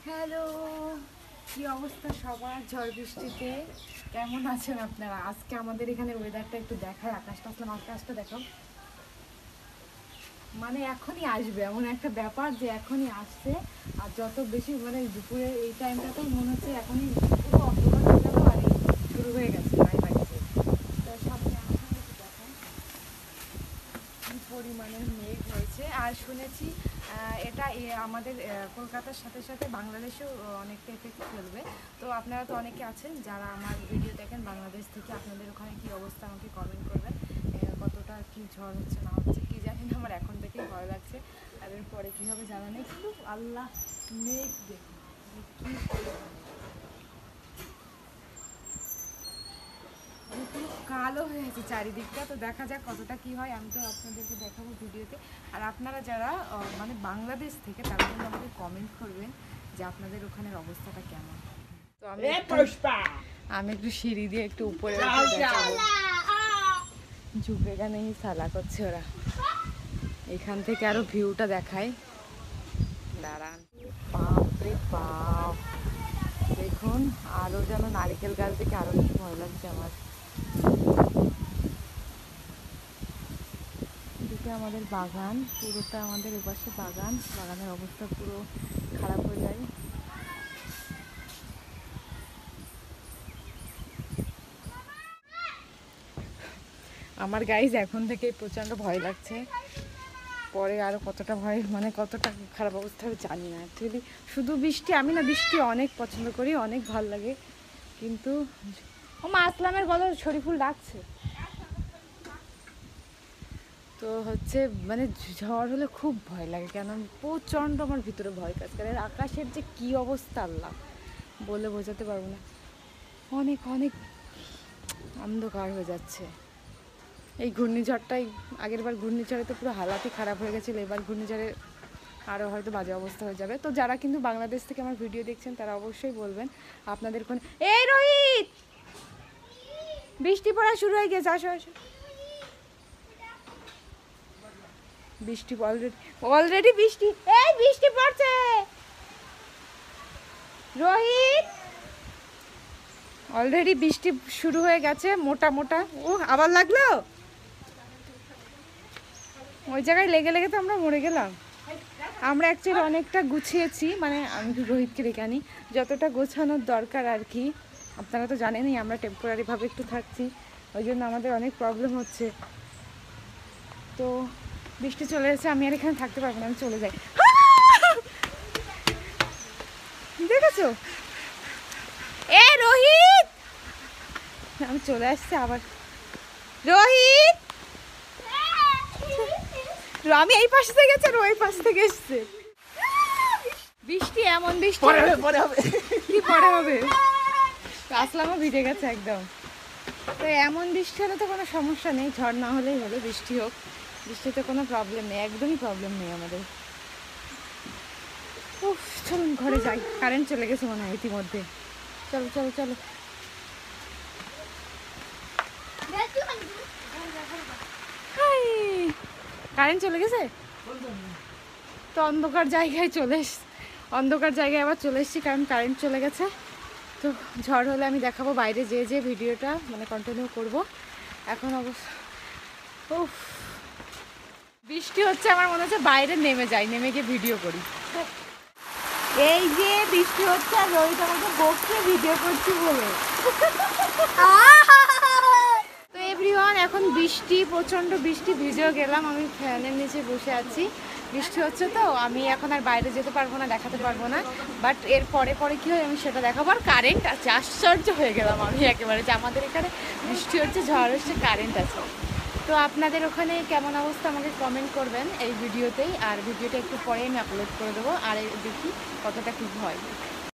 Hello, কি অবস্থা সবার ঝড় বৃষ্টিতে? কেমন আছেন আপনারা? আজকে আমাদের এখানে ওয়েদারটা একটু দেখায়, আকাশটা আসলাম, আকাশটা দেখো, মানে এখনই আসবে এমন একটা ব্যাপার যে এখনই আসছে। আর যত বেশি মানে দুপুরে এই টাইমটাতেও মনে হচ্ছে এখনই পুরো অন্ধকার হয়ে গেল আর এই শুরু হয়ে গেছে তাই লাগছে। তো সামনে আসলে একটু দেখায় কি পরিমাণে মেঘ হয়েছে। আর শুনেছি এটা আমাদের কলকাতার সাথে সাথে বাংলাদেশেও অনেকটা এফেক্ট ফেলবে। তো আপনারা তো অনেকে আছেন যারা আমার ভিডিও দেখেন বাংলাদেশ থেকে, আপনাদের ওখানে কী অবস্থা আমাকে কমেন্ট করবেন। কতটা কি ঝড় হচ্ছে না হচ্ছে কি জানি না, আমার এখন থেকেই ভয় লাগছে। আর এরপরে কী হবে জানা নেই, কিন্তু আল্লাহ মেঘ দেখুন কী পুরো কালো হয়ে আছে চারিদিকটা। তো দেখা যাক কতটা কি হয়, আমি তো আপনাদেরকে দেখাবো ভিডিওতে। আর আপনারা যারা মানে বাংলাদেশ থেকে তারা কিন্তু আমাকে কমেন্ট করবেন যে আপনাদের ওখানের অবস্থাটা কেমন। তো আমি একটু সিঁড়ি দিয়ে একটু উপরে ঝুঁকে গানেই সালা করছে ওরা। এখান থেকে আরো ভিউটা দেখায়, দাঁড়ান। বাপরে বাপ, দেখুন আরো যেন নারিকেল গাছ থেকে আরো বেশি ভয় লাগছে আমার। এদিকে আমাদের বাগান, পুরোটা আমাদের এপাশে বাগান, বাগানের অবস্থা পুরো খারাপ হয়ে যায়। আমার গাইজ এখন থেকে প্রচণ্ড ভয় লাগছে, পরে আরও কতটা ভয় মানে কতটা খারাপ অবস্থা হবে জানি না। অ্যাকচুয়ালি শুধু বৃষ্টি, আমি না বৃষ্টি অনেক পছন্দ করি, অনেক ভালো লাগে, কিন্তু ও মা আসলামের গলা শরীফুল ডাকছে। তো হচ্ছে মানে ঝড় হলে খুব ভয় লাগে, কেন প্রচণ্ড আমার ভিতরে ভয় কাজ করে। আর আকাশের যে কী অবস্থা আল্লাহ বলে বোঝাতে পারবো না, অনেক অনেক অন্ধকার হয়ে যাচ্ছে। এই ঘূর্ণিঝড়টাই, আগের বার ঘূর্ণিঝড়ে তো পুরো হালাতই খারাপ হয়ে গেছিলো, এবার ঘূর্ণিঝড়ে আরও হয়তো বাজে অবস্থা হয়ে যাবে। তো যারা কিন্তু বাংলাদেশ থেকে আমার ভিডিও দেখছেন তারা অবশ্যই বলবেন আপনাদের কোন। এই রোহিত, বৃষ্টি পড়া শুরু হয়ে গেছে, আসো আসো। বৃষ্টি অলরেডি বৃষ্টি, এই বৃষ্টি পড়ছে রোহিত, অলরেডি বৃষ্টি শুরু হয়ে গেছে মোটা মোটা। ও আবার লাগলো, ওই জায়গায় লেগে লেগে তো আমরা মরে গেলাম। আমরা অ্যাকচুয়ালি অনেকটা গুছিয়েছি, মানে আমি রোহিতকে রেখে আনি, যতটা গোছানোর দরকার আর কি। আপনারা তো জানেনই আমরা টেম্পোরারিভাবে একটু থাকছি, ওই জন্য আমাদের অনেক প্রবলেম হচ্ছে। তো বৃষ্টি চলে এসেছে, আমি আর এখানে থাকতে পারবো না, আমি চলে যাই। দেখেছো এ রোহিত, আমি চলে আসছি আবার। রোহিত, আমি এই পাশ থেকে গেছি আর ওই পাশ থেকে এসছে। বৃষ্টি এমন বৃষ্টি কি পরে হবে, আসলামও ভিজে গেছে একদম। তো এমন বৃষ্টি হলে তো কোনো সমস্যা নেই, ঝড় না হলেই হলো, বৃষ্টি হোক, বৃষ্টিতে কোনো প্রবলেম নেই, একদমই প্রবলেম নেই আমাদের। উফ, চলুন ঘরে যাই, কারেন্ট চলে গেছে মনে হয় ইতিমধ্যে। চলো চলো চলো, কারেন্ট চলে গেছে তো অন্ধকার জায়গায় অন্ধকার জায়গায় আবার চলে এসেছি, কারণ কারেন্ট চলে গেছে। তো ঝড় হলে আমি দেখাবো বাইরে যে ভিডিওটা মানে কন্টিনিউ করব। এখন অবশ্য উফ, বৃষ্টি হচ্ছে, আমার মনে হচ্ছে বাইরে নেমে যাই, নেমে গিয়ে ভিডিও করি। এই যে বৃষ্টি হচ্ছে আর রোহিত আমাকে বকছে ভিডিও করছি বলে। তো এভরিওয়ান, এখন বৃষ্টি, প্রচণ্ড বৃষ্টি, ভিজেও গেলাম, আমি ফ্যানের নিচে বসে আছি। বৃষ্টি হচ্ছে তো আমি এখন আর বাইরে যেতে পারবো না, দেখাতে পারবো না, বাট এর পরে পরে কী হয় আমি সেটা দেখাবো। আর কারেন্ট আছে, আশ্চর্য হয়ে গেলাম আমি একেবারে যে আমাদের এখানে বৃষ্টি হচ্ছে, ঝড় হচ্ছে, কারেন্ট আছে। তো আপনাদের ওখানে কেমন অবস্থা আমাকে কমেন্ট করবেন এই ভিডিওতেই, আর ভিডিওটা একটু পরে আমি আপলোড করে দেবো, আর দেখি কতটা কী হয়।